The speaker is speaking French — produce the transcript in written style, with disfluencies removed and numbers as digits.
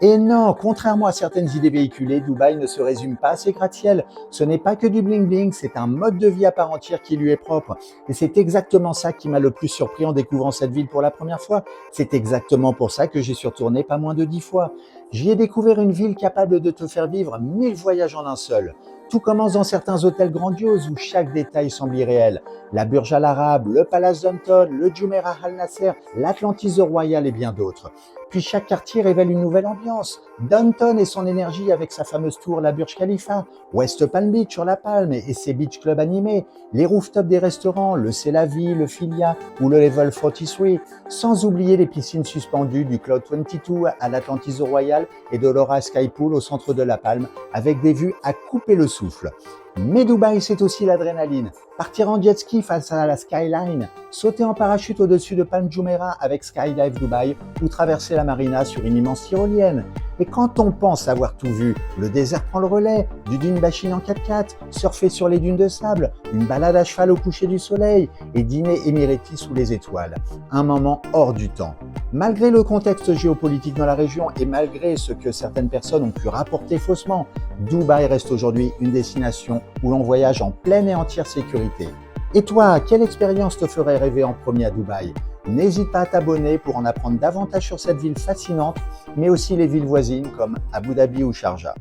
Et non, contrairement à certaines idées véhiculées, Dubaï ne se résume pas à ses gratte-ciel. Ce n'est pas que du bling-bling, c'est un mode de vie à part entière qui lui est propre. Et c'est exactement ça qui m'a le plus surpris en découvrant cette ville pour la première fois. C'est exactement pour ça que j'y suis retourné pas moins de 10 fois. J'y ai découvert une ville capable de te faire vivre 1000 voyages en un seul. Tout commence dans certains hôtels grandioses où chaque détail semble irréel. La Burj Al Arab, le Palace Downtown, le Jumeirah Al Nasser, l'Atlantis Royal et bien d'autres. Puis chaque quartier révèle une nouvelle ambiance. Downtown et son énergie avec sa fameuse tour, la Burj Khalifa, West Palm Beach sur la Palme et ses beach clubs animés, les rooftops des restaurants, le C'est la Vie, le Filia ou le Level 43, sans oublier les piscines suspendues du Cloud 22 à l'Atlantis Royal et de l'Aura Sky Pool au centre de la Palme, avec des vues à couper le souffle. Mais Dubaï, c'est aussi l'adrénaline. Partir en jet ski face à la skyline, sauter en parachute au-dessus de Palm Jumeirah avec Skydive Dubaï ou traverser la marina sur une immense tyrolienne. Et quand on pense avoir tout vu, le désert prend le relais, du dune bashing en 4x4, surfer sur les dunes de sable, une balade à cheval au coucher du soleil et dîner émirati sous les étoiles. Un moment hors du temps. Malgré le contexte géopolitique dans la région et malgré ce que certaines personnes ont pu rapporter faussement, Dubaï reste aujourd'hui une destination où l'on voyage en pleine et entière sécurité. Et toi, quelle expérience te ferait rêver en premier à Dubaï? N'hésite pas à t'abonner pour en apprendre davantage sur cette ville fascinante, mais aussi les villes voisines comme Abu Dhabi ou Sharjah.